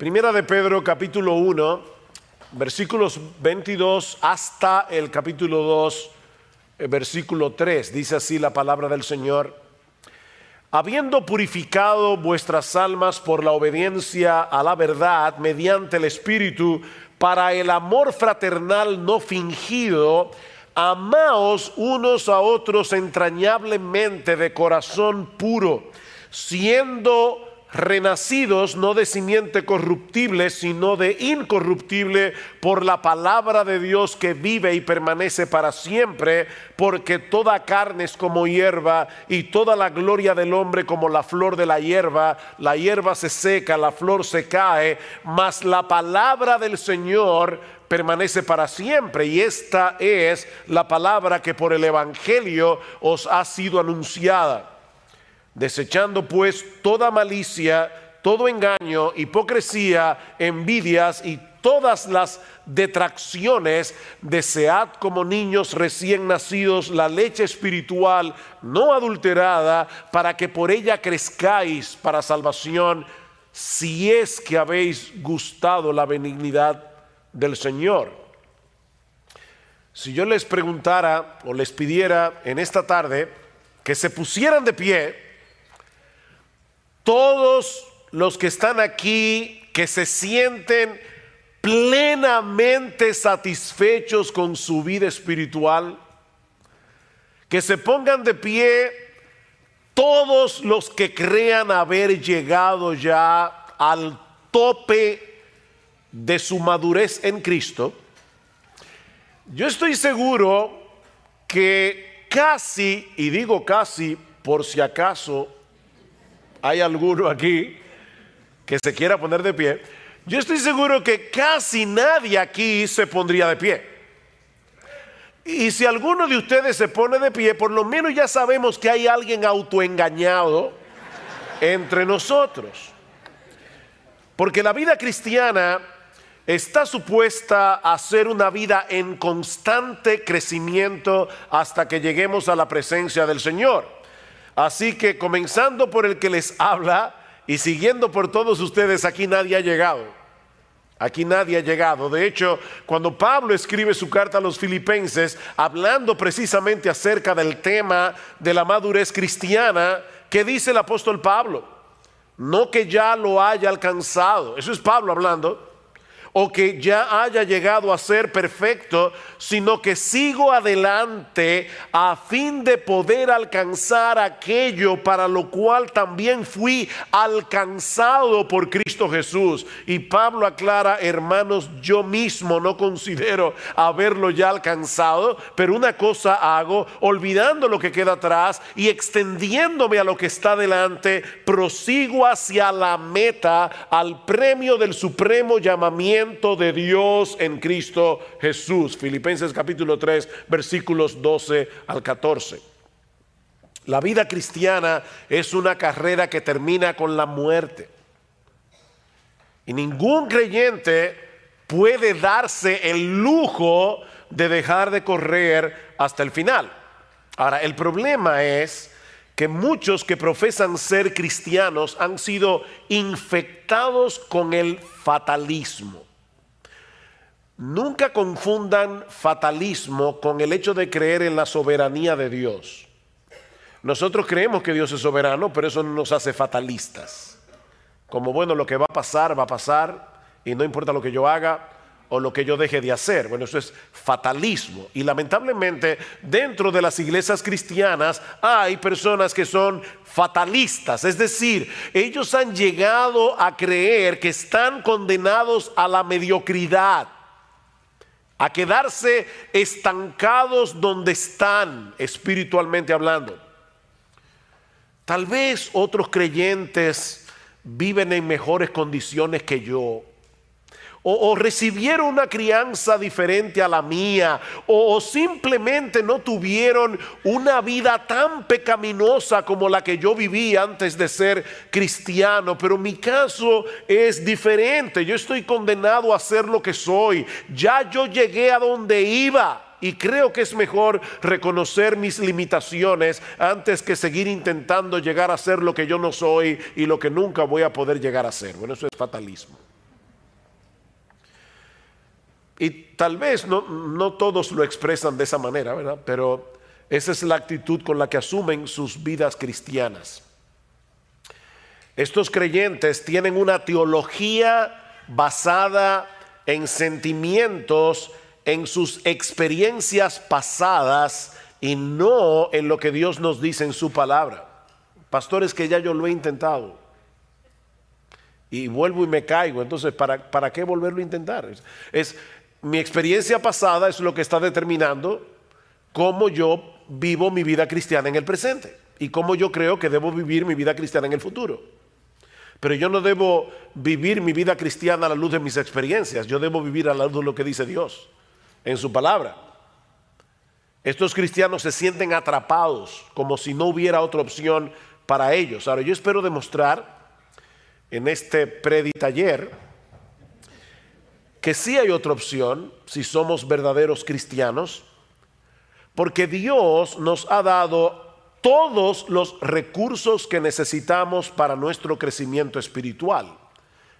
Primera de Pedro, capítulo 1, versículos 22 hasta el capítulo 2, versículo 3. Dice así la palabra del Señor: habiendo purificado vuestras almas por la obediencia a la verdad mediante el Espíritu, para el amor fraternal no fingido, amaos unos a otros entrañablemente de corazón puro, siendo renacidos no de simiente corruptible, sino de incorruptible, por la palabra de Dios que vive y permanece para siempre, porque toda carne es como hierba, y toda la gloria del hombre como la flor de la hierba. La hierba se seca, la flor se cae, mas la palabra del Señor permanece para siempre. Y esta es la palabra que por el Evangelio os ha sido anunciada. Desechando pues toda malicia, todo engaño, hipocresía, envidias y todas las detracciones, desead como niños recién nacidos la leche espiritual no adulterada, para que por ella crezcáis para salvación, si es que habéis gustado la benignidad del Señor. Si yo les preguntara o les pidiera en esta tarde que se pusieran de pie, todos los que están aquí, que se sienten plenamente satisfechos con su vida espiritual, que se pongan de pie todos los que crean haber llegado ya al tope de su madurez en Cristo. Yo estoy seguro que casi, y digo casi por si acaso hay alguno aquí que se quiera poner de pie, yo estoy seguro que casi nadie aquí se pondría de pie. Y si alguno de ustedes se pone de pie, por lo menos ya sabemos que hay alguien autoengañado entre nosotros. Porque la vida cristiana está supuesta a ser una vida en constante crecimiento hasta que lleguemos a la presencia del Señor. Así que comenzando por el que les habla y siguiendo por todos ustedes, aquí nadie ha llegado. Aquí nadie ha llegado. De hecho, cuando Pablo escribe su carta a los filipenses, hablando precisamente acerca del tema de la madurez cristiana, ¿qué dice el apóstol Pablo? No que ya lo haya alcanzado, eso es Pablo hablando, o que ya haya llegado a ser perfecto, sino que sigo adelante a fin de poder alcanzar aquello para lo cual también fui alcanzado por Cristo Jesús. Y Pablo aclara: hermanos, yo mismo no considero haberlo ya alcanzado, pero una cosa hago, olvidando lo que queda atrás y extendiéndome a lo que está delante, prosigo hacia la meta, al premio del supremo llamamiento de Dios en Cristo Jesús. Filipenses capítulo 3, versículos 12 al 14. La vida cristiana es una carrera que termina con la muerte. Y ningún creyente puede darse el lujo de dejar de correr hasta el final. Ahora, el problema es que muchos que profesan ser cristianos han sido infectados con el fatalismo. Nunca confundan fatalismo con el hecho de creer en la soberanía de Dios. Nosotros creemos que Dios es soberano, pero eso no nos hace fatalistas. Como bueno, lo que va a pasar, y no importa lo que yo haga o lo que yo deje de hacer. Bueno, eso es fatalismo. Y lamentablemente dentro de las iglesias cristianas hay personas que son fatalistas. Es decir, ellos han llegado a creer que están condenados a la mediocridad, a quedarse estancados donde están espiritualmente hablando. Tal vez otros creyentes viven en mejores condiciones que yo, o recibieron una crianza diferente a la mía, o simplemente no tuvieron una vida tan pecaminosa como la que yo viví antes de ser cristiano. Pero mi caso es diferente. Yo estoy condenado a ser lo que soy. Ya yo llegué a donde iba, y creo que es mejor reconocer mis limitaciones antes que seguir intentando llegar a ser lo que yo no soy y lo que nunca voy a poder llegar a ser. Bueno, eso es fatalismo. Y tal vez no todos lo expresan de esa manera, ¿verdad? Pero esa es la actitud con la que asumen sus vidas cristianas. Estos creyentes tienen una teología basada en sentimientos, en sus experiencias pasadas y no en lo que Dios nos dice en su palabra. Pastores, que ya yo lo he intentado y vuelvo y me caigo, entonces ¿para qué volverlo a intentar? Mi experiencia pasada es lo que está determinando cómo yo vivo mi vida cristiana en el presente y cómo yo creo que debo vivir mi vida cristiana en el futuro. Pero yo no debo vivir mi vida cristiana a la luz de mis experiencias, yo debo vivir a la luz de lo que dice Dios en su palabra. Estos cristianos se sienten atrapados como si no hubiera otra opción para ellos. Ahora, yo espero demostrar en este preditaller que sí hay otra opción si somos verdaderos cristianos, porque Dios nos ha dado todos los recursos que necesitamos para nuestro crecimiento espiritual.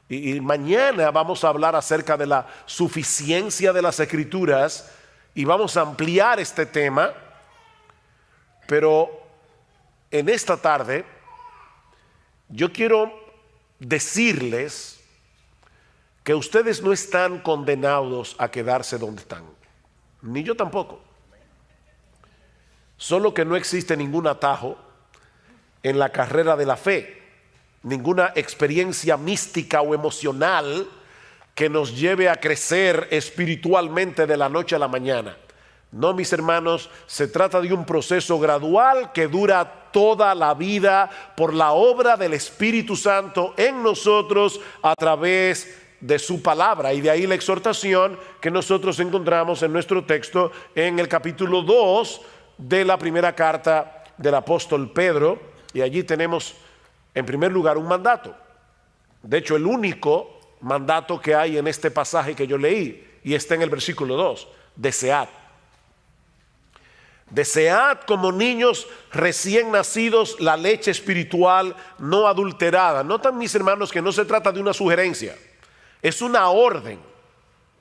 Y mañana vamos a hablar acerca de la suficiencia de las Escrituras y vamos a ampliar este tema, pero en esta tarde yo quiero decirles que ustedes no están condenados a quedarse donde están, ni yo tampoco. Solo que no existe ningún atajo en la carrera de la fe, ninguna experiencia mística o emocional que nos lleve a crecer espiritualmente de la noche a la mañana. No, mis hermanos, se trata de un proceso gradual que dura toda la vida por la obra del Espíritu Santo en nosotros a través de su palabra. Y de ahí la exhortación que nosotros encontramos en nuestro texto en el capítulo 2 de la primera carta del apóstol Pedro. Y allí tenemos en primer lugar un mandato. De hecho, el único mandato que hay en este pasaje que yo leí, y está en el versículo 2, desead. Desead como niños recién nacidos la leche espiritual no adulterada. Notan, mis hermanos, que no se trata de una sugerencia, es una orden.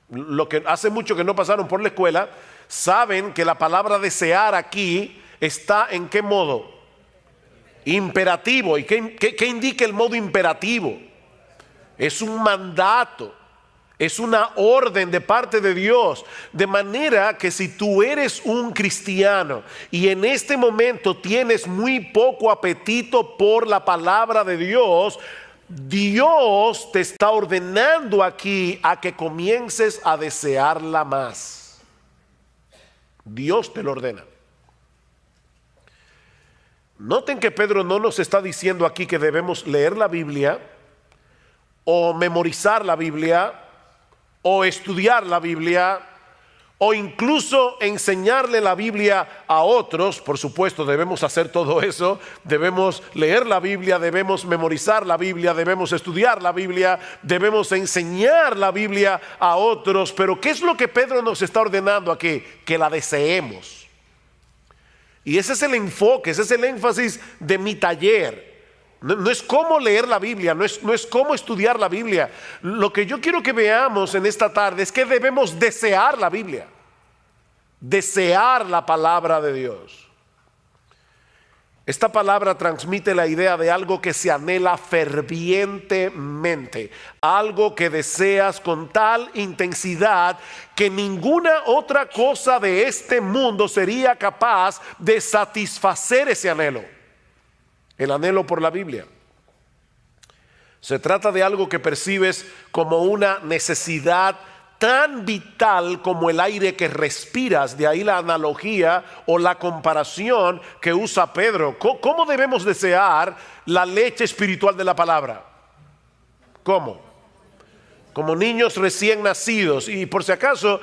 Lo que hace mucho que no pasaron por la escuela saben que la palabra desear aquí está en qué modo imperativo. ¿Y qué indica el modo imperativo? Es un mandato, es una orden de parte de Dios. De manera que si tú eres un cristiano y en este momento tienes muy poco apetito por la palabra de Dios, Dios te está ordenando aquí a que comiences a desearla más. Dios te lo ordena. Noten que Pedro no nos está diciendo aquí que debemos leer la Biblia o memorizar la Biblia o estudiar la Biblia o incluso enseñarle la Biblia a otros. Por supuesto, debemos hacer todo eso. Debemos leer la Biblia, debemos memorizar la Biblia, debemos estudiar la Biblia, debemos enseñar la Biblia a otros. Pero ¿qué es lo que Pedro nos está ordenando aquí? Que la deseemos. Y ese es el enfoque, ese es el énfasis de mi taller. No es cómo leer la Biblia, no es cómo estudiar la Biblia. Lo que yo quiero que veamos en esta tarde es que debemos desear la Biblia, desear la palabra de Dios. Esta palabra transmite la idea de algo que se anhela fervientemente, algo que deseas con tal intensidad que ninguna otra cosa de este mundo sería capaz de satisfacer ese anhelo. El anhelo por la Biblia. Se trata de algo que percibes como una necesidad tan vital como el aire que respiras. De ahí la analogía o la comparación que usa Pedro. ¿Cómo debemos desear la leche espiritual de la palabra? ¿Cómo? Como niños recién nacidos. Y por si acaso,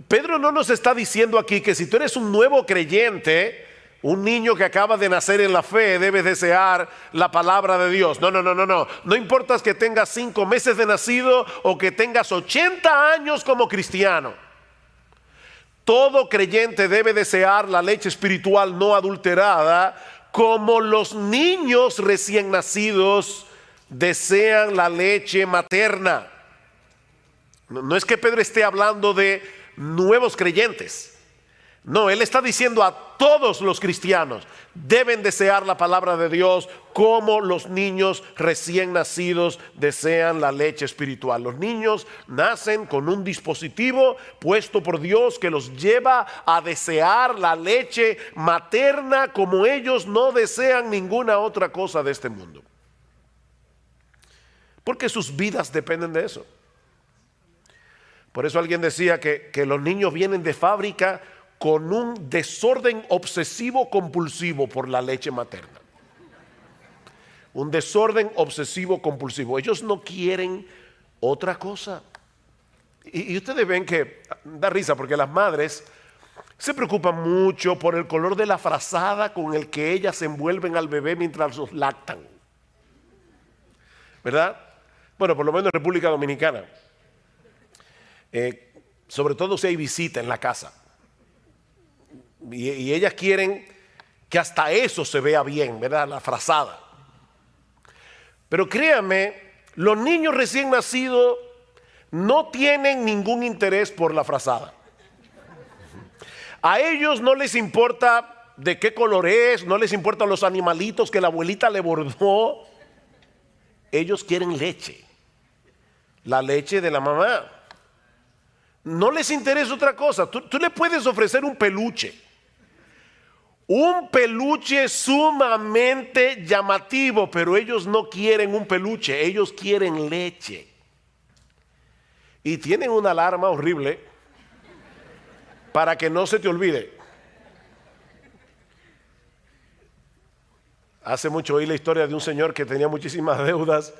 Pedro no nos está diciendo aquí que si tú eres un nuevo creyente, un niño que acaba de nacer en la fe, debes desear la palabra de Dios. No. No importa que tengas 5 meses de nacido o que tengas 80 años como cristiano. Todo creyente debe desear la leche espiritual no adulterada, como los niños recién nacidos desean la leche materna. No es que Pedro esté hablando de nuevos creyentes. No, él está diciendo a todos los cristianos deben desear la palabra de Dios como los niños recién nacidos desean la leche espiritual. Los niños nacen con un dispositivo puesto por Dios que los lleva a desear la leche materna como ellos no desean ninguna otra cosa de este mundo. Porque sus vidas dependen de eso. Por eso alguien decía que los niños vienen de fábrica con un desorden obsesivo compulsivo por la leche materna. Un desorden obsesivo compulsivo. Ellos no quieren otra cosa. Y ustedes ven que da risa porque las madres se preocupan mucho por el color de la frazada con el que ellas envuelven al bebé mientras los lactan. ¿Verdad? Bueno, por lo menos en República Dominicana. Sobre todo si hay visita en la casa. Y ellas quieren que hasta eso se vea bien, ¿verdad? La frazada. Pero créanme, los niños recién nacidos no tienen ningún interés por la frazada. A ellos no les importa de qué color es, no les importan los animalitos que la abuelita le bordó. Ellos quieren leche, la leche de la mamá. No les interesa otra cosa. Tú le puedes ofrecer un peluche sumamente llamativo, pero ellos no quieren un peluche, ellos quieren leche. Y tienen una alarma horrible para que no se te olvide. Hace mucho oí la historia de un señor que tenía muchísimas deudas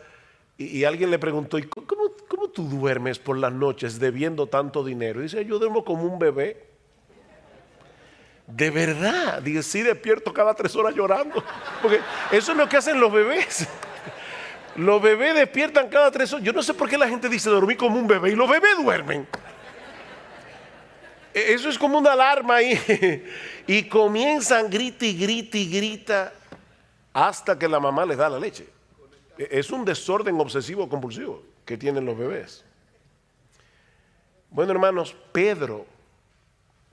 y alguien le preguntó, ¿y cómo tú duermes por las noches debiendo tanto dinero? Y dice, yo duermo como un bebé. De verdad, dice, sí, despierto cada 3 horas llorando, porque eso es lo que hacen los bebés. Los bebés despiertan cada 3 horas. Yo no sé por qué la gente dice dormí como un bebé y los bebés duermen. Eso es como una alarma ahí. Y comienzan grita y grita y grita hasta que la mamá les da la leche. Es un desorden obsesivo compulsivo que tienen los bebés. Bueno, hermanos, Pedro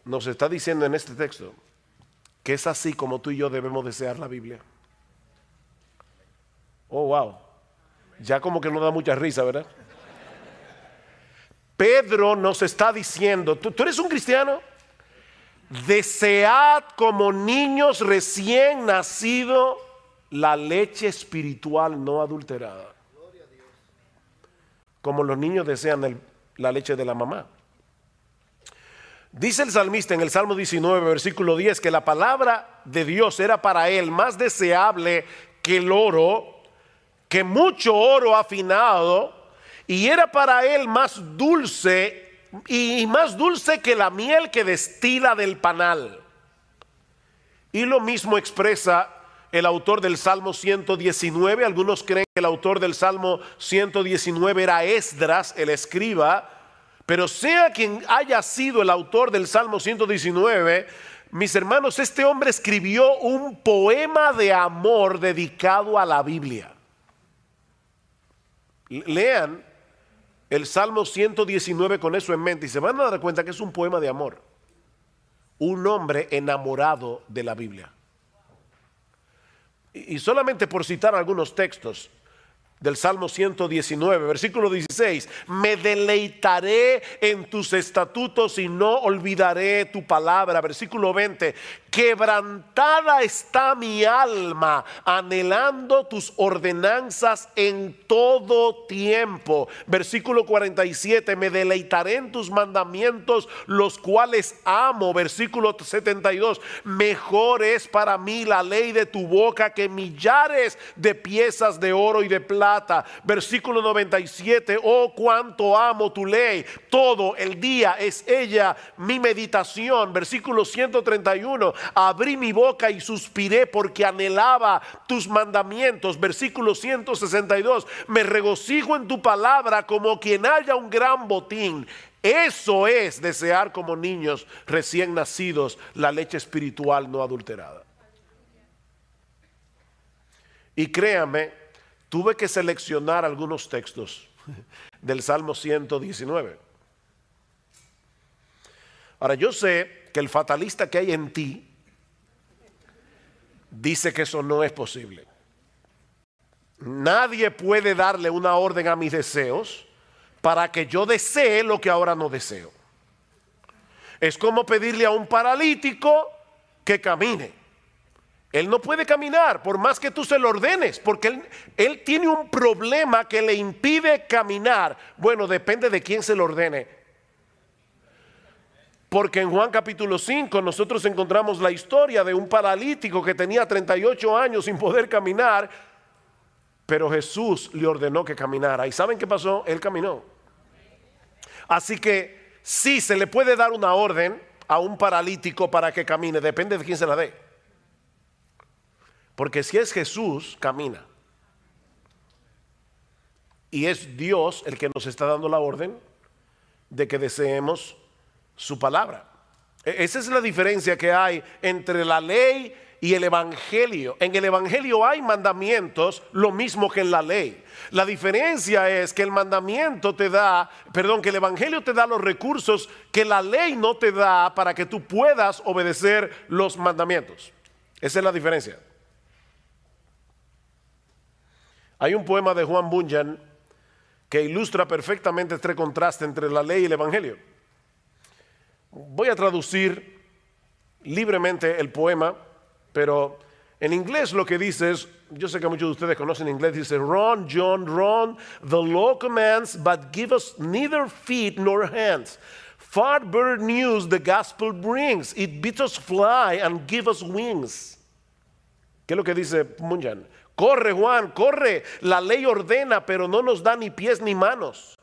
nos está diciendo en este texto que es así como tú y yo debemos desear la Biblia. Oh, wow. Ya como que no da mucha risa, ¿verdad? Pedro nos está diciendo, ¿tú eres un cristiano? Desead como niños recién nacidos la leche espiritual no adulterada. Como los niños desean la leche de la mamá. Dice el salmista en el Salmo 19, versículo 10, que la palabra de Dios era para él más deseable que el oro, que mucho oro afinado, y era para él más dulce, y más dulce que la miel que destila del panal. Y lo mismo expresa el autor del Salmo 119. Algunos creen que el autor del Salmo 119 era Esdras, el escriba. Pero sea quien haya sido el autor del Salmo 119, mis hermanos, este hombre escribió un poema de amor dedicado a la Biblia. Lean el Salmo 119 con eso en mente y se van a dar cuenta que es un poema de amor. Un hombre enamorado de la Biblia. Y solamente por citar algunos textos del Salmo 119, versículo 16, me deleitaré en tus estatutos y no olvidaré tu palabra. Versículo 20, quebrantada está mi alma, anhelando tus ordenanzas en todo tiempo. Versículo 47, me deleitaré en tus mandamientos, los cuales amo. Versículo 72, mejor es para mí la ley de tu boca que millares de piezas de oro y de plata. Versículo 97, oh cuánto amo tu ley, todo el día es ella mi meditación. Versículo 131, abrí mi boca y suspiré porque anhelaba tus mandamientos. Versículo 162, me regocijo en tu palabra como quien haya un gran botín. Eso es desear como niños recién nacidos la leche espiritual no adulterada. Y créame, tuve que seleccionar algunos textos del Salmo 119. Ahora, yo sé que el fatalista que hay en ti dice que eso no es posible. Nadie puede darle una orden a mis deseos para que yo desee lo que ahora no deseo. Es como pedirle a un paralítico que camine. Él no puede caminar por más que tú se lo ordenes, porque él tiene un problema que le impide caminar. Bueno, depende de quién se lo ordene. Porque en Juan capítulo 5 nosotros encontramos la historia de un paralítico que tenía 38 años sin poder caminar, pero Jesús le ordenó que caminara. ¿Y saben qué pasó? Él caminó. Así que sí, se le puede dar una orden a un paralítico para que camine, depende de quién se la dé. Porque si es Jesús, camina. Y es Dios el que nos está dando la orden de que deseemos su palabra. Esa es la diferencia que hay entre la ley y el evangelio. En el evangelio hay mandamientos, lo mismo que en la ley. La diferencia es que el mandamiento te da, que el evangelio te da los recursos que la ley no te da para que tú puedas obedecer los mandamientos. Esa es la diferencia. Hay un poema de Juan Bunyan que ilustra perfectamente este contraste entre la ley y el evangelio. Voy a traducir libremente el poema, pero en inglés lo que dice es, yo sé que muchos de ustedes conocen inglés, dice: Run, John, run, the law commands, but give us neither feet nor hands. Far better news the gospel brings, it bids us fly and give us wings. ¿Qué es lo que dice Bunyan? Corre, Juan, corre, la ley ordena, pero no nos da ni pies ni manos.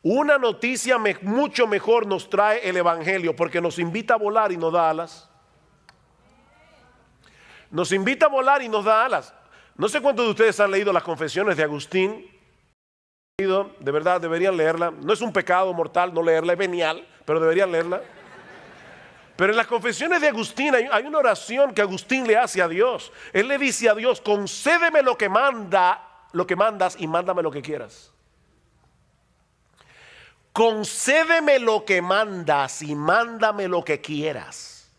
Una noticia mucho mejor nos trae el evangelio, porque nos invita a volar y nos da alas. Nos invita a volar y nos da alas. No sé cuántos de ustedes han leído las Confesiones de Agustín. De verdad, deberían leerla. No es un pecado mortal no leerla, es venial, pero deberían leerla. Pero en las Confesiones de Agustín hay una oración que Agustín le hace a Dios. Él le dice a Dios: concédeme lo que mandas y mándame lo que quieras. Concédeme lo que mandas y mándame lo que quieras.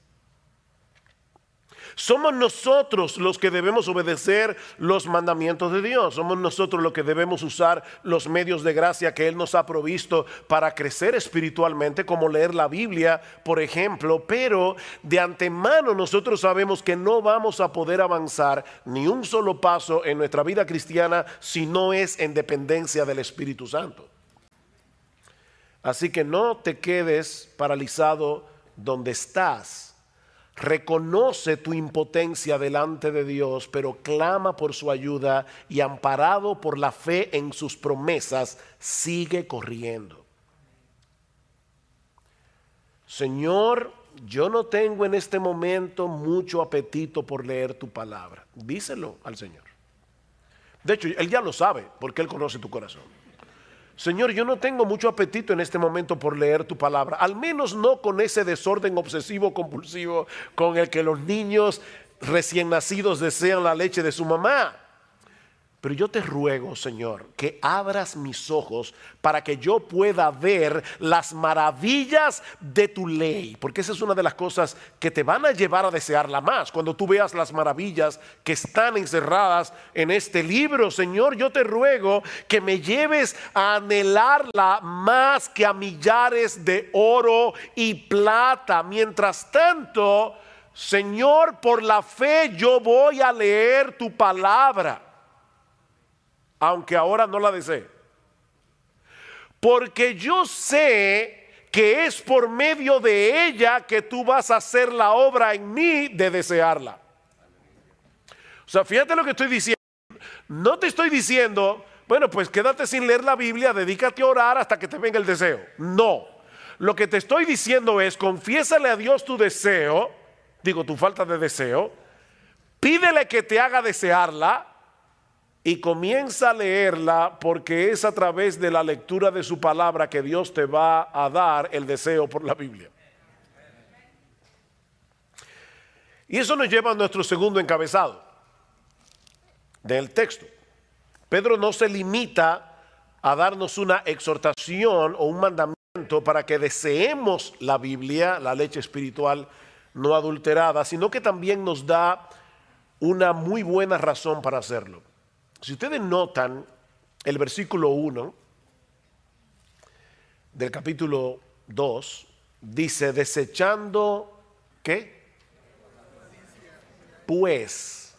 Somos nosotros los que debemos obedecer los mandamientos de Dios. Somos nosotros los que debemos usar los medios de gracia que Él nos ha provisto para crecer espiritualmente, como leer la Biblia, por ejemplo. Pero de antemano nosotros sabemos que no vamos a poder avanzar ni un solo paso en nuestra vida cristiana si no es en dependencia del Espíritu Santo. Así que no te quedes paralizado donde estás. Reconoce tu impotencia delante de Dios, pero clama por su ayuda y, amparado por la fe en sus promesas, sigue corriendo. Señor, yo no tengo en este momento mucho apetito por leer tu palabra. Díselo al Señor. De hecho, Él ya lo sabe porque Él conoce tu corazón. Señor, yo no tengo mucho apetito en este momento por leer tu palabra, al menos no con ese desorden obsesivo compulsivo con el que los niños recién nacidos desean la leche de su mamá. Pero yo te ruego, Señor, que abras mis ojos para que yo pueda ver las maravillas de tu ley, porque esa es una de las cosas que te van a llevar a desearla más. Cuando tú veas las maravillas que están encerradas en este libro, Señor, yo te ruego que me lleves a anhelarla más que a millares de oro y plata. Mientras tanto, Señor, por la fe yo voy a leer tu palabra, aunque ahora no la desee, porque yo sé que es por medio de ella que tú vas a hacer la obra en mí de desearla. O sea, fíjate lo que estoy diciendo. No te estoy diciendo, bueno, pues quédate sin leer la Biblia, dedícate a orar hasta que te venga el deseo. No, lo que te estoy diciendo es: confiésale a Dios tu deseo, tu falta de deseo, pídele que te haga desearla, y comienza a leerla, porque es a través de la lectura de su palabra que Dios te va a dar el deseo por la Biblia. Y eso nos lleva a nuestro segundo encabezado del texto. Pedro no se limita a darnos una exhortación o un mandamiento para que deseemos la Biblia, la leche espiritual no adulterada, sino que también nos da una muy buena razón para hacerlo. Si ustedes notan el versículo 1 del capítulo 2, dice, desechando, ¿qué? Pues,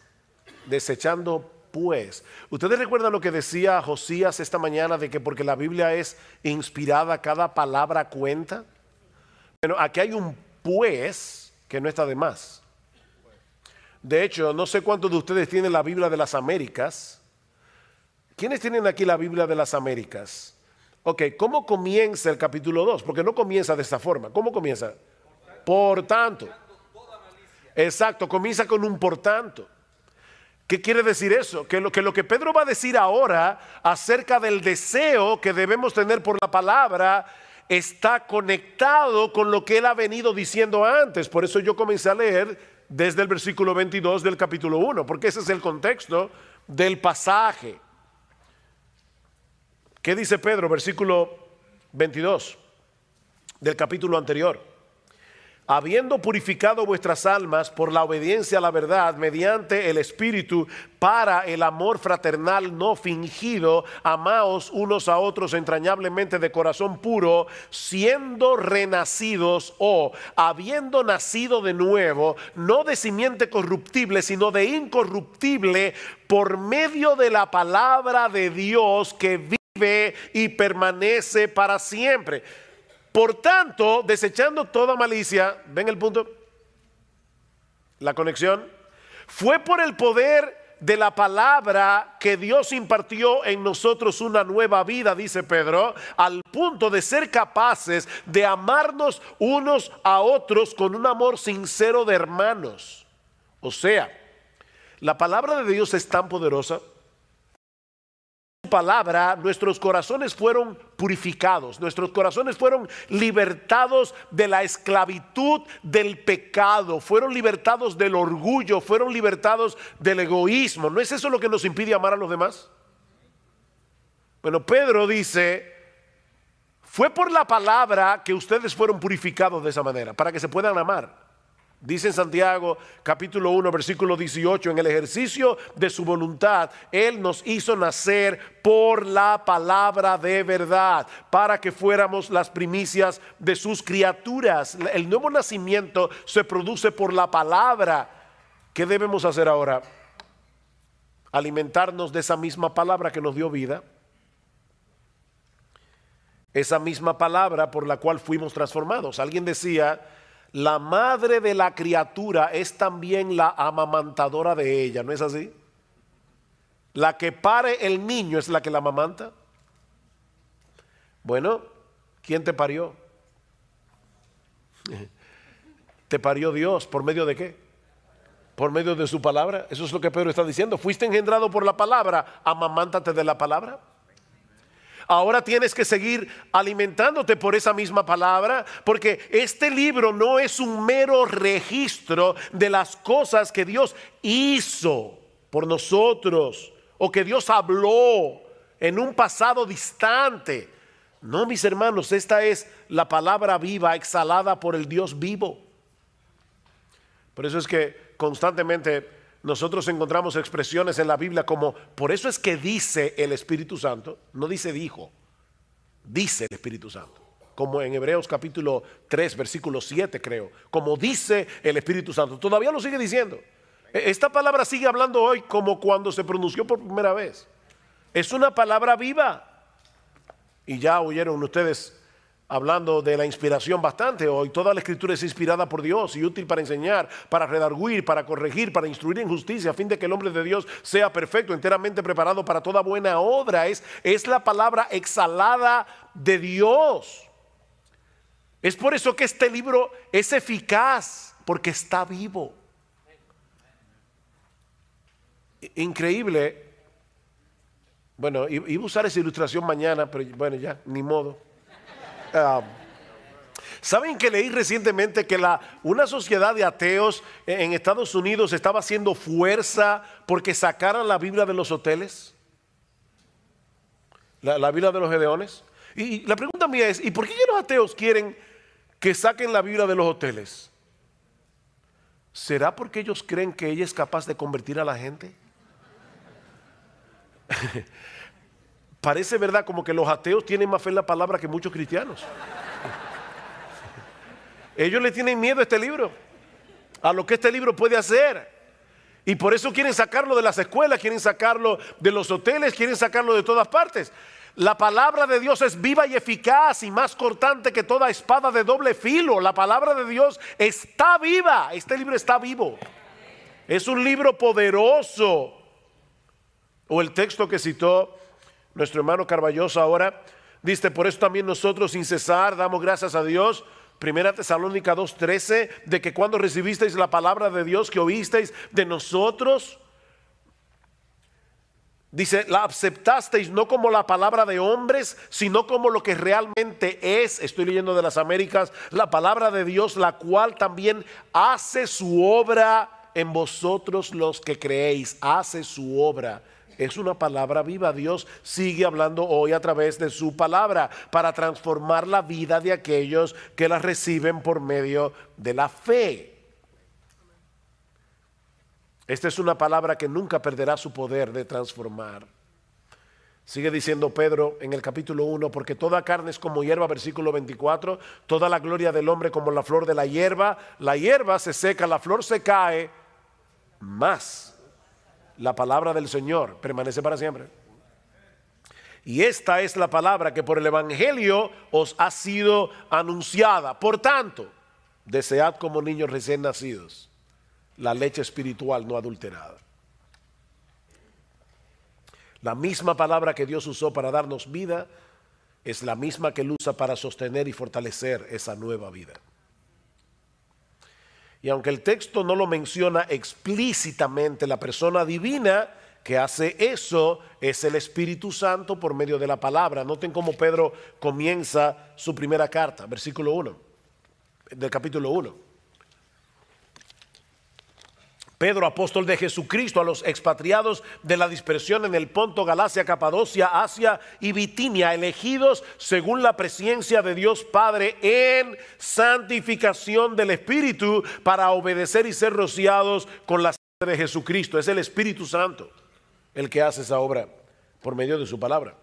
desechando pues. ¿Ustedes recuerdan lo que decía Josías esta mañana de que porque la Biblia es inspirada, cada palabra cuenta? Bueno, aquí hay un pues que no está de más. De hecho, no sé cuántos de ustedes tienen la Biblia de las Américas. ¿Quiénes tienen aquí la Biblia de las Américas? Ok, ¿cómo comienza el capítulo 2? Porque no comienza de esta forma. ¿Cómo comienza? Por tanto. Exacto, comienza con un por tanto. ¿Qué quiere decir eso? Que lo que Pedro va a decir ahora acerca del deseo que debemos tener por la palabra está conectado con lo que él ha venido diciendo antes. Por eso yo comencé a leer desde el versículo 22 del capítulo 1, porque ese es el contexto del pasaje. ¿Qué dice Pedro? Versículo 22 del capítulo anterior. Habiendo purificado vuestras almas por la obediencia a la verdad mediante el Espíritu para el amor fraternal no fingido, amaos unos a otros entrañablemente de corazón puro, siendo renacidos o habiendo nacido de nuevo, no de simiente corruptible, sino de incorruptible, por medio de la palabra de Dios que vive y permanece para siempre. Por tanto, desechando toda malicia, ¿ven el punto? La conexión. Fue por el poder de la palabra que Dios impartió en nosotros una nueva vida, dice Pedro, al punto de ser capaces de amarnos unos a otros con un amor sincero de hermanos. O sea, la palabra de Dios es tan poderosa. Palabra, nuestros corazones fueron purificados, nuestros corazones fueron libertados de la esclavitud del pecado, fueron libertados del orgullo, fueron libertados del egoísmo. ¿No es eso lo que nos impide amar a los demás? Bueno, Pedro dice, fue por la palabra que ustedes fueron purificados de esa manera, para que se puedan amar. Dice en Santiago capítulo 1 versículo 18, en el ejercicio de su voluntad, Él nos hizo nacer por la palabra de verdad, para que fuéramos las primicias de sus criaturas. El nuevo nacimiento se produce por la palabra. ¿Qué debemos hacer ahora? Alimentarnos de esa misma palabra que nos dio vida. Esa misma palabra por la cual fuimos transformados. Alguien decía, la madre de la criatura es también la amamantadora de ella, ¿no es así? La que pare el niño es la que la amamanta. Bueno, ¿quién te parió? Te parió Dios, ¿por medio de qué? Por medio de su palabra. Eso es lo que Pedro está diciendo. Fuiste engendrado por la palabra, amamántate de la palabra. Ahora tienes que seguir alimentándote por esa misma palabra, porque este libro no es un mero registro de las cosas que Dios hizo por nosotros o que Dios habló en un pasado distante. No, mis hermanos, esta es la palabra viva exhalada por el Dios vivo. Por eso es que constantemente nosotros encontramos expresiones en la Biblia como, por eso es que dice el Espíritu Santo, no dice dijo, dice el Espíritu Santo. Como en Hebreos capítulo 3, versículo 7 creo, como dice el Espíritu Santo. Todavía lo sigue diciendo. Esta palabra sigue hablando hoy como cuando se pronunció por primera vez. Es una palabra viva. Y ya oyeron ustedes hablando de la inspiración bastante hoy. Toda la escritura es inspirada por Dios y útil para enseñar, para redarguir, para corregir, para instruir en justicia, a fin de que el hombre de Dios sea perfecto, enteramente preparado para toda buena obra. Es la palabra exhalada de Dios. Es por eso que este libro es eficaz, porque está vivo. Increíble. Bueno, iba a usar esa ilustración mañana, pero bueno, ya, ni modo. ¿Saben que leí recientemente que una sociedad de ateos en Estados Unidos estaba haciendo fuerza porque sacaran la Biblia de los hoteles? la Biblia de los Gedeones. Y la pregunta mía es, ¿y por qué los ateos quieren que saquen la Biblia de los hoteles? ¿Será porque ellos creen que ella es capaz de convertir a la gente? Parece verdad como que los ateos tienen más fe en la palabra que muchos cristianos. Ellos le tienen miedo a este libro, a lo que este libro puede hacer. Y por eso quieren sacarlo de las escuelas, quieren sacarlo de los hoteles, quieren sacarlo de todas partes. La palabra de Dios es viva y eficaz y más cortante que toda espada de doble filo. La palabra de Dios está viva. Este libro está vivo. Es un libro poderoso. O el texto que citó nuestro hermano Carballosa ahora, dice: por eso también nosotros sin cesar damos gracias a Dios. Primera Tesalónica 2:13, de que cuando recibisteis la palabra de Dios que oísteis de nosotros, dice, la aceptasteis no como la palabra de hombres, sino como lo que realmente es. Estoy leyendo de las Américas, la palabra de Dios, la cual también hace su obra en vosotros los que creéis. Hace su obra. Es una palabra viva. Dios sigue hablando hoy a través de su palabra para transformar la vida de aquellos que la reciben por medio de la fe. Esta es una palabra que nunca perderá su poder de transformar. Sigue diciendo Pedro en el capítulo 1, porque toda carne es como hierba, versículo 24, toda la gloria del hombre como la flor de la hierba se seca, la flor se cae, mas la palabra del Señor permanece para siempre. Y esta es la palabra que por el evangelio os ha sido anunciada. Por tanto, desead como niños recién nacidos la leche espiritual no adulterada. La misma palabra que Dios usó para darnos vida es la misma que Él usa para sostener y fortalecer esa nueva vida. Y aunque el texto no lo menciona explícitamente, la persona divina que hace eso es el Espíritu Santo por medio de la palabra. Noten cómo Pedro comienza su primera carta, versículo 1, del capítulo 1. Pedro, apóstol de Jesucristo, a los expatriados de la dispersión en el Ponto, Galacia, Capadocia, Asia y Bitinia, elegidos según la presencia de Dios Padre en santificación del Espíritu, para obedecer y ser rociados con la sangre de Jesucristo. Es el Espíritu Santo el que hace esa obra por medio de su palabra.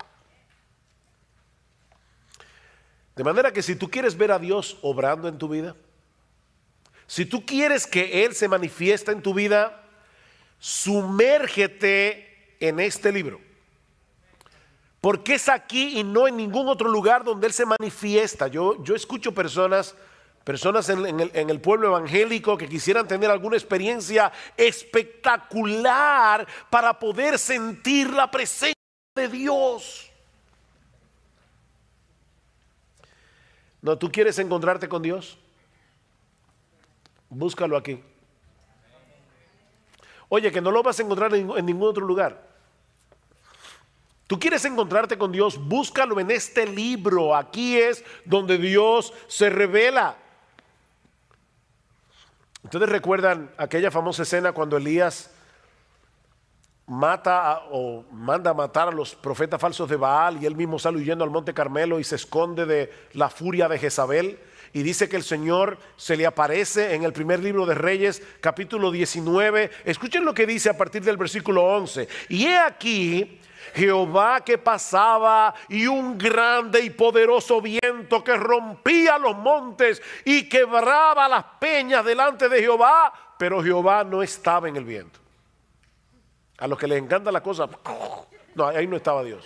De manera que si tú quieres ver a Dios obrando en tu vida, si tú quieres que Él se manifieste en tu vida, sumérgete en este libro. Porque es aquí y no en ningún otro lugar donde Él se manifiesta. Yo escucho personas en el pueblo evangélico que quisieran tener alguna experiencia espectacular para poder sentir la presencia de Dios. No, ¿tú quieres encontrarte con Dios? Búscalo aquí. Oye, que no lo vas a encontrar en ningún otro lugar. Tú quieres encontrarte con Dios, búscalo en este libro. Aquí es donde Dios se revela. Ustedes recuerdan aquella famosa escena cuando Elías manda a matar a los profetas falsos de Baal, y él mismo sale huyendo al monte Carmelo y se esconde de la furia de Jezabel. Y dice que el Señor se le aparece en el primer libro de Reyes, capítulo 19. Escuchen lo que dice a partir del versículo 11. Y he aquí Jehová que pasaba, y un grande y poderoso viento que rompía los montes y quebraba las peñas delante de Jehová, pero Jehová no estaba en el viento. A los que les encanta la cosa, no, ahí no estaba Dios.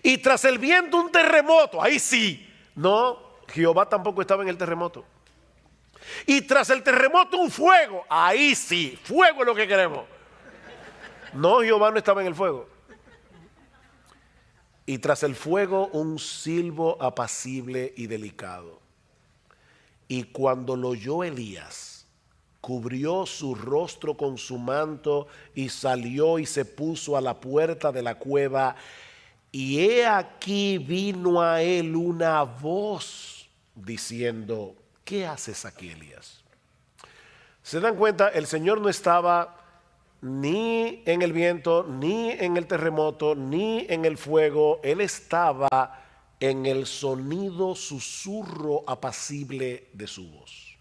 Y tras el viento un terremoto, ahí sí. No, Jehová tampoco estaba en el terremoto. Y tras el terremoto un fuego, ahí sí, fuego es lo que queremos. No, Jehová no estaba en el fuego. Y tras el fuego un silbo apacible y delicado. Y cuando lo oyó Elías, cubrió su rostro con su manto y salió y se puso a la puerta de la cueva. Y he aquí vino a él una voz diciendo: ¿qué haces aquí, Elías? ¿Se dan cuenta? El Señor no estaba ni en el viento, ni en el terremoto, ni en el fuego. Él estaba en el sonido, susurro apacible de su voz.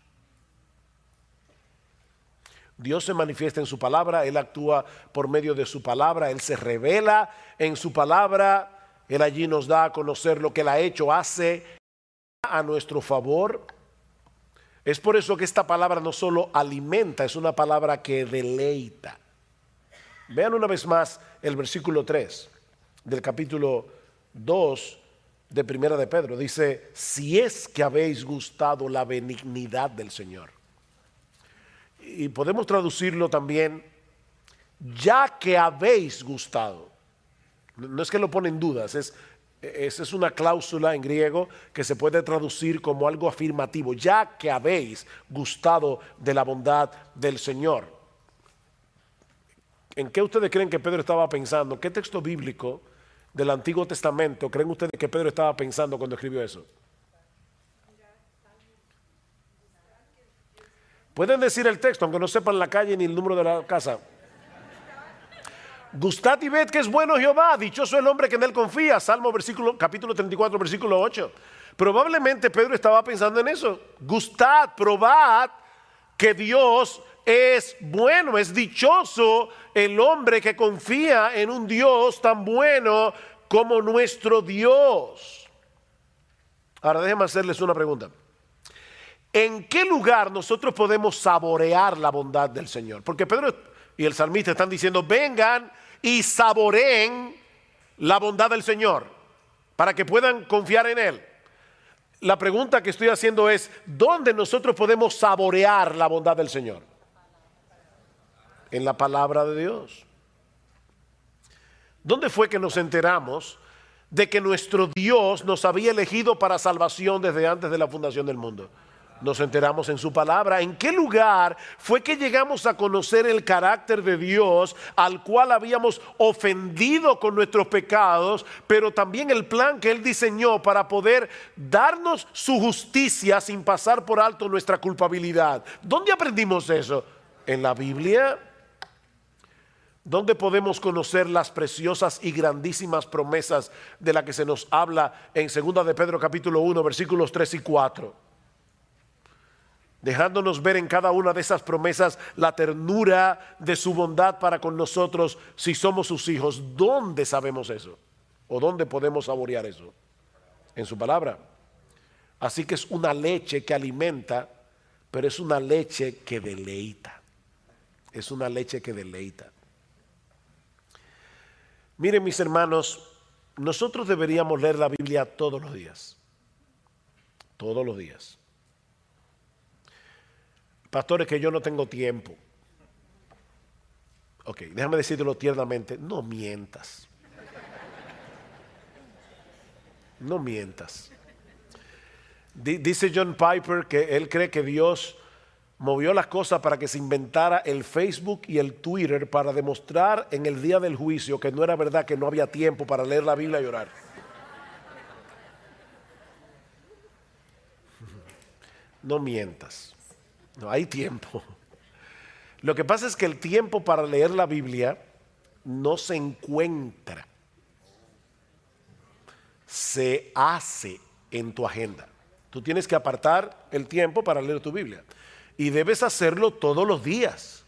Dios se manifiesta en su palabra, Él actúa por medio de su palabra, Él se revela en su palabra, Él allí nos da a conocer lo que Él ha hecho, hace a nuestro favor. Es por eso que esta palabra no solo alimenta, es una palabra que deleita. Vean una vez más el versículo 3 del capítulo 2 de Primera de Pedro. Dice, si es que habéis gustado la benignidad del Señor. Y podemos traducirlo también, ya que habéis gustado. No es que lo pone en dudas, esa es una cláusula en griego que se puede traducir como algo afirmativo, ya que habéis gustado de la bondad del Señor. ¿En qué ustedes creen que Pedro estaba pensando? ¿Qué texto bíblico del Antiguo Testamento creen ustedes que Pedro estaba pensando cuando escribió eso? Pueden decir el texto, aunque no sepan la calle ni el número de la casa. Gustad y ved que es bueno Jehová, dichoso el hombre que en él confía. Salmo capítulo 34, versículo 8. Probablemente Pedro estaba pensando en eso. Gustad, probad que Dios es bueno, es dichoso el hombre que confía en un Dios tan bueno como nuestro Dios. Ahora déjenme hacerles una pregunta. ¿En qué lugar nosotros podemos saborear la bondad del Señor? Porque Pedro y el salmista están diciendo, vengan y saboreen la bondad del Señor para que puedan confiar en Él. La pregunta que estoy haciendo es, ¿dónde nosotros podemos saborear la bondad del Señor? En la palabra de Dios. ¿Dónde fue que nos enteramos de que nuestro Dios nos había elegido para salvación desde antes de la fundación del mundo? Nos enteramos en su palabra. ¿En qué lugar fue que llegamos a conocer el carácter de Dios al cual habíamos ofendido con nuestros pecados, pero también el plan que Él diseñó para poder darnos su justicia sin pasar por alto nuestra culpabilidad? ¿Dónde aprendimos eso? ¿En la Biblia? ¿Dónde podemos conocer las preciosas y grandísimas promesas de las que se nos habla en 2 de Pedro capítulo 1 versículos 3 y 4? Dejándonos ver en cada una de esas promesas la ternura de su bondad para con nosotros si somos sus hijos. ¿Dónde sabemos eso? ¿O dónde podemos saborear eso? En su palabra. Así que es una leche que alimenta, pero es una leche que deleita. Es una leche que deleita. Miren, mis hermanos, nosotros deberíamos leer la Biblia todos los días. Todos los días. Pastores, que yo no tengo tiempo. Ok, déjame decírtelo tiernamente. No mientas. No mientas. Dice John Piper que él cree que Dios movió las cosas para que se inventara el Facebook y el Twitter para demostrar en el día del juicio que no era verdad, que no había tiempo para leer la Biblia y orar. No mientas. No hay tiempo. Lo que pasa es que el tiempo para leer la Biblia no se encuentra. Se hace en tu agenda. Tú tienes que apartar el tiempo para leer tu Biblia. Y debes hacerlo todos los días.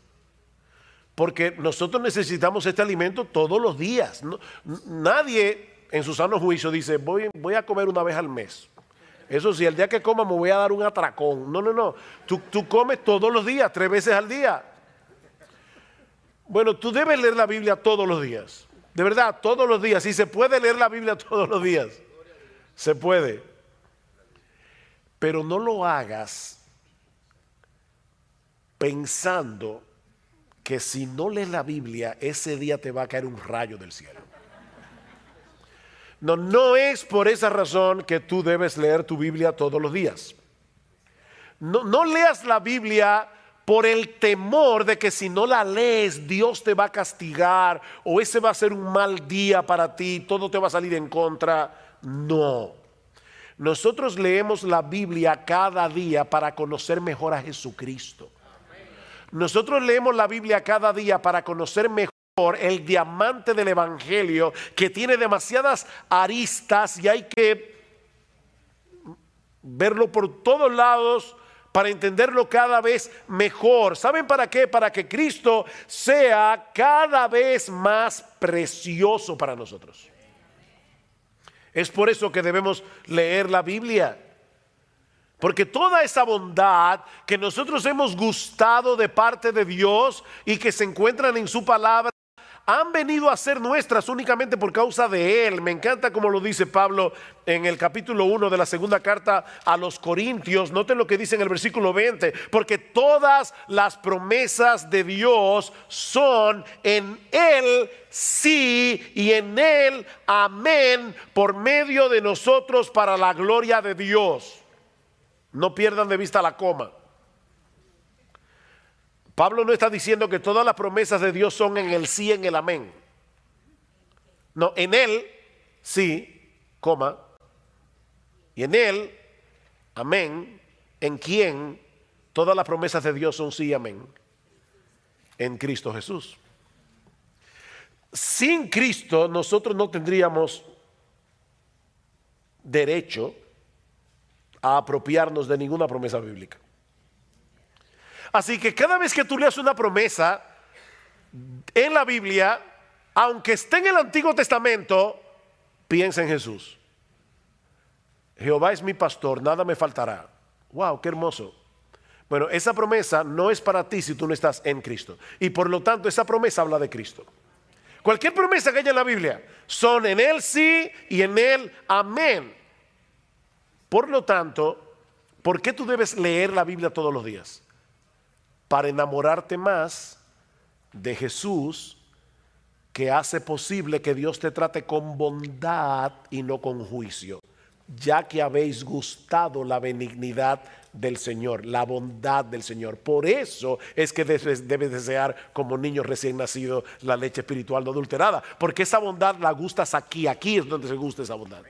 Porque nosotros necesitamos este alimento todos los días. Nadie en su sano juicio dice, voy a comer una vez al mes. Eso sí, el día que coma me voy a dar un atracón. No. Tú comes todos los días, 3 veces al día. Bueno, tú debes leer la Biblia todos los días. De verdad, todos los días. Si se puede leer la Biblia todos los días, se puede. Pero no lo hagas pensando que si no lees la Biblia, ese día te va a caer un rayo del cielo. No es por esa razón que tú debes leer tu Biblia todos los días. No leas la Biblia por el temor de que si no la lees, Dios te va a castigar o ese va a ser un mal día para ti, todo te va a salir en contra. No. Nosotros leemos la Biblia cada día para conocer mejor a Jesucristo. Nosotros leemos la Biblia cada día para conocer mejor el diamante del Evangelio, que tiene demasiadas aristas y hay que verlo por todos lados para entenderlo cada vez mejor. ¿Saben para qué? Para que Cristo sea cada vez más precioso para nosotros. Es por eso que debemos leer la Biblia. Porque toda esa bondad que nosotros hemos gustado de parte de Dios y que se encuentran en su palabra, han venido a ser nuestras únicamente por causa de Él. Me encanta como lo dice Pablo en el capítulo 1 de la segunda carta a los Corintios. Noten lo que dice en el versículo 20. Porque todas las promesas de Dios son en Él sí y en Él amén, por medio de nosotros para la gloria de Dios. No pierdan de vista la coma. Pablo no está diciendo que todas las promesas de Dios son en el sí, en el amén. No, en Él sí, coma, y en Él, amén, en quien todas las promesas de Dios son sí y amén, en Cristo Jesús. Sin Cristo nosotros no tendríamos derecho a apropiarnos de ninguna promesa bíblica. Así que cada vez que tú leas una promesa en la Biblia, aunque esté en el Antiguo Testamento, piensa en Jesús. Jehová es mi pastor, nada me faltará. Wow, qué hermoso. Bueno, esa promesa no es para ti si tú no estás en Cristo. Y por lo tanto, esa promesa habla de Cristo. Cualquier promesa que haya en la Biblia son en Él sí y en Él amén. Por lo tanto, ¿por qué tú debes leer la Biblia todos los días? Para enamorarte más de Jesús, que hace posible que Dios te trate con bondad y no con juicio, ya que habéis gustado la benignidad del Señor, la bondad del Señor. Por eso es que debes desear como niño recién nacido la leche espiritual no adulterada, porque esa bondad la gustas aquí es donde se gusta esa bondad.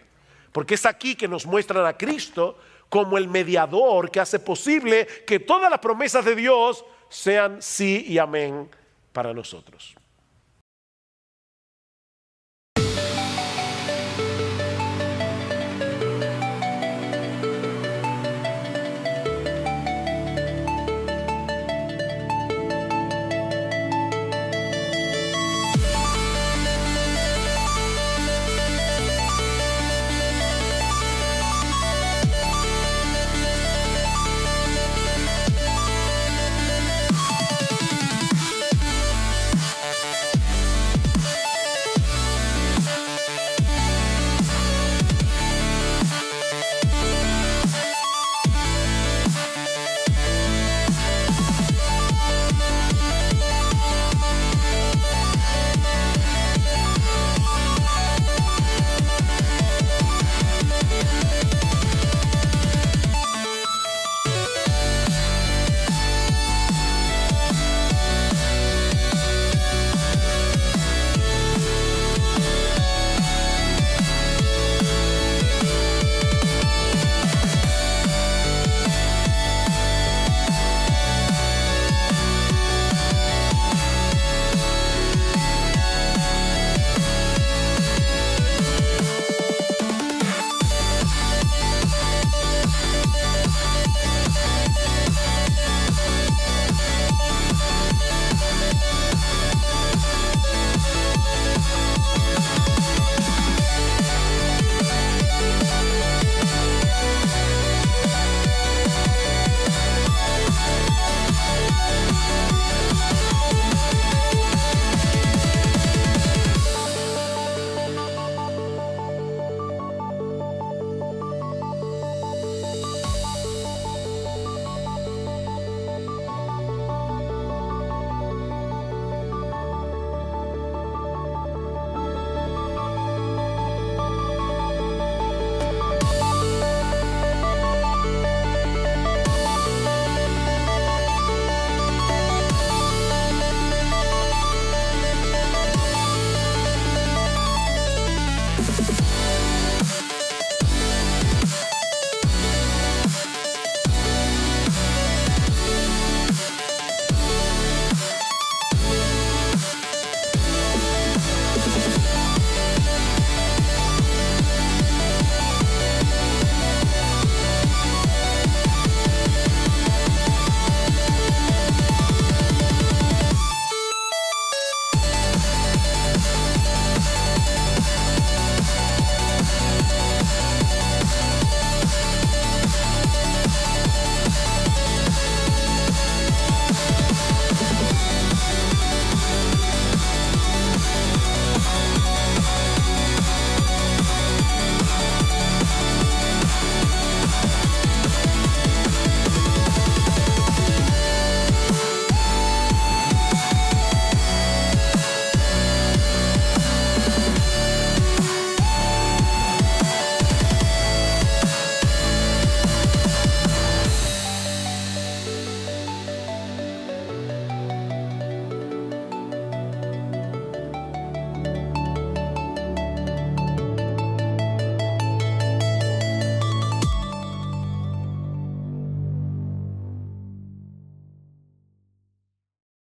Porque es aquí que nos muestran a Cristo como el mediador que hace posible que todas las promesas de Dios sean sí y amén para nosotros.